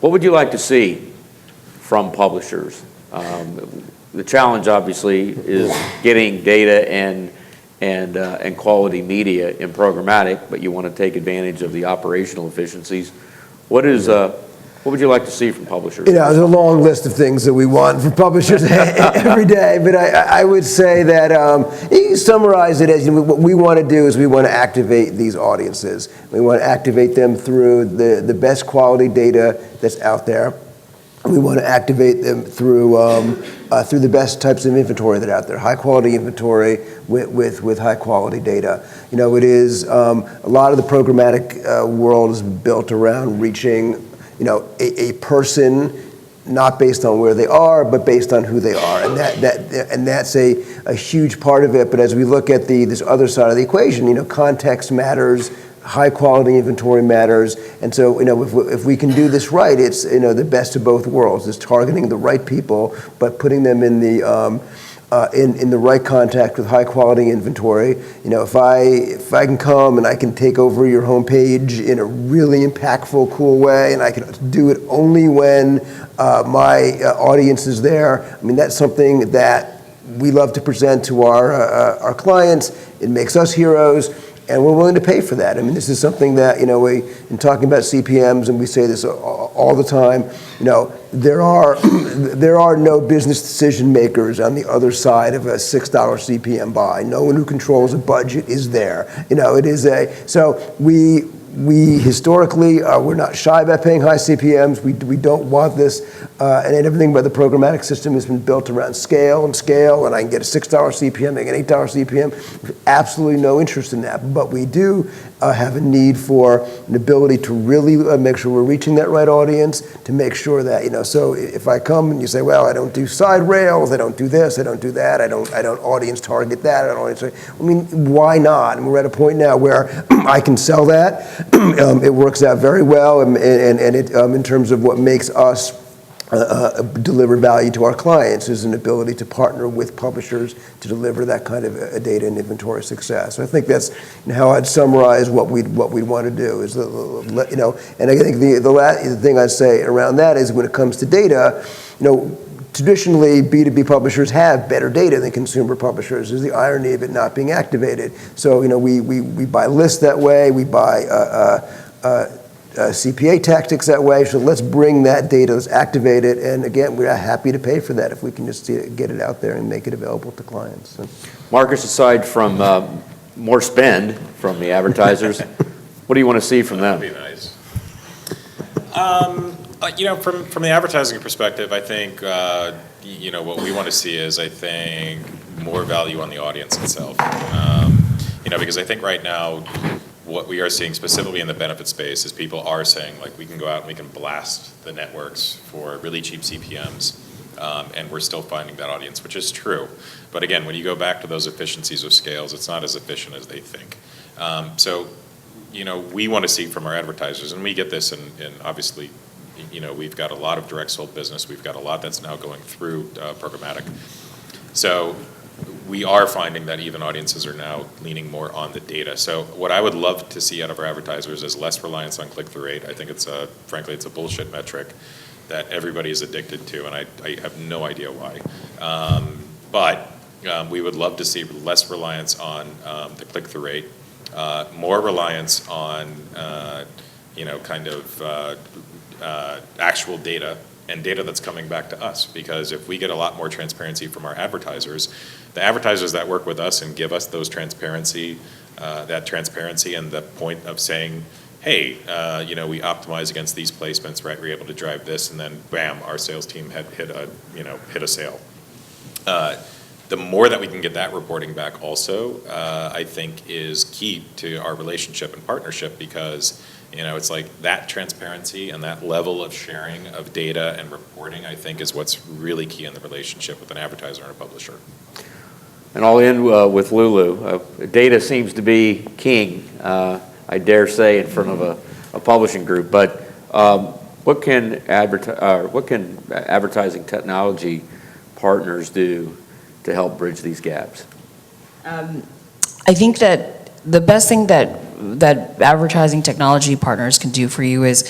What would you like to see from publishers? The challenge, obviously, is getting data and quality media in programmatic, but you want to take advantage of the operational efficiencies. What would you like to see from publishers? You know, there's a long list of things that we want from publishers every day, but I would say that you can summarize it as, what we want to do is we want to activate these audiences. We want to activate them through the best quality data that's out there. We want to activate them through the best types of inventory that are out there, high quality inventory with high quality data. You know, it is a lot of the programmatic world is built around reaching, you know, a person not based on where they are, but based on who they are, and that's a huge part of it. But as we look at this other side of the equation, you know, context matters. High quality inventory matters, and so, you know, if we can do this right, it's, you know, the best of both worlds. It's targeting the right people, but putting them in the right contact with high quality inventory. You know, if I can come and I can take over your homepage in a really impactful, cool way, and I can do it only when my audience is there. I mean, that's something that we love to present to our clients. It makes us heroes. And we're willing to pay for that. I mean, this is something that, you know, in talking about CPMs, and we say this all the time, you know, there are no business decision makers on the other side of a $6 CPM buy. No one who controls a budget is there. You know, so we historically, we're not shy about paying high CPMs. We don't want this, and everything about the programmatic system has been built around scale, and I can get a $6 CPM, I get an $8 CPM. Absolutely no interest in that, but we do have a need for an ability to really make sure we're reaching that right audience, to make sure that, you know, so if I come and you say, well, I don't do side rails, I don't do this, I don't do that, I don't audience target that, I mean, why not? And we're at a point now where I can sell that. It works out very well, and it in terms of what makes us deliver value to our clients is an ability to partner with publishers to deliver that kind of data and inventory success. So I think that's, you know, how I'd summarize what we'd want to do is, you know, and I think the thing I'd say around that is when it comes to data, you know, traditionally, B2B publishers have better data than consumer publishers. Is the irony of it not being activated. So, you know, we buy lists that way. We buy CPA tactics that way. So let's bring that data, let's activate it. And again, we're happy to pay for that if we can just get it out there and make it available to clients. So. Marcus, aside from more spend from the advertisers, what do you want to see from them? That'd be nice. You know, from the advertising perspective, I think, you know, what we want to see is, I think, more value on the audience itself. You know, because I think right now, what we are seeing specifically in the benefit space is people are saying, like, we can go out and we can blast the networks for really cheap CPMs, and we're still finding that audience, which is true. But again, when you go back to those efficiencies of scales, it's not as efficient as they think. So, you know, we want to see from our advertisers, and we get this in obviously, you know, we've got a lot of direct sold business. We've got a lot that's now going through programmatic. So we are finding that even audiences are now leaning more on the data. So what I would love to see out of our advertisers is less reliance on click-through rate. I think it's frankly, it's a bullshit metric that everybody is addicted to, and I have no idea why. But we would love to see less reliance on the click-through rate, more reliance on, you know, kind of actual data, and data that's coming back to us. Because if we get a lot more transparency from our advertisers, the advertisers that work with us and give us those transparency, that transparency and the point of saying, hey, you know, we optimize against these placements, right? We're able to drive this, and then bam, our sales team had hit a sale. The more that we can get that reporting back also, I think is key to our relationship and partnership, because, you know, it's like that transparency and that level of sharing of data and reporting, I think, is what's really key in the relationship with an advertiser and a publisher. And I'll end with Lulu. Data seems to be king, I dare say, in front of a publishing group. But what can advertising technology partners do to help bridge these gaps? I think that the best thing that advertising technology partners can do for you is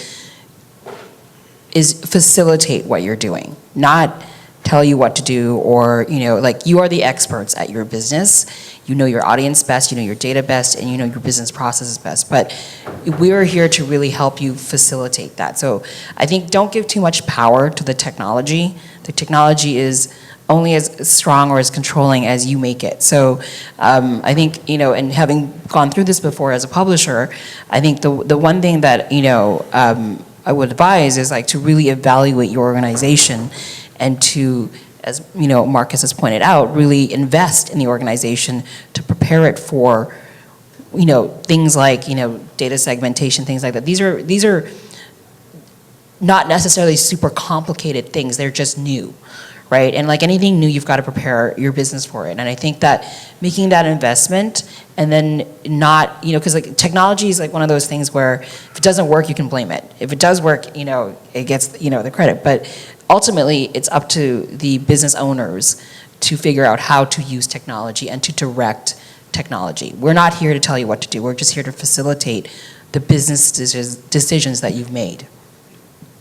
is facilitate what you're doing, not tell you what to do, or, like, you are the experts at your business. You know your audience best, you know your data best, and you know your business processes best. But we are here to really help you facilitate that. So I think don't give too much power to the technology. The technology is only as strong or as controlling as you make it. So I think, and having gone through this before as a publisher, I think the one thing that, I would advise is like to really evaluate your organization and to, as Marcus has pointed out, really invest in the organization to prepare it for, things like, data segmentation, things like that. These are not necessarily super complicated things. They're just new, right? And like anything new, you've got to prepare your business for it. And I think that making that investment and then not, because like technology is like one of those things where if it doesn't work, you can blame it. If it does work, it gets, the credit. But ultimately, it's up to the business owners to figure out how to use technology and to direct technology. We're not here to tell you what to do. We're just here to facilitate the business decisions that you've made.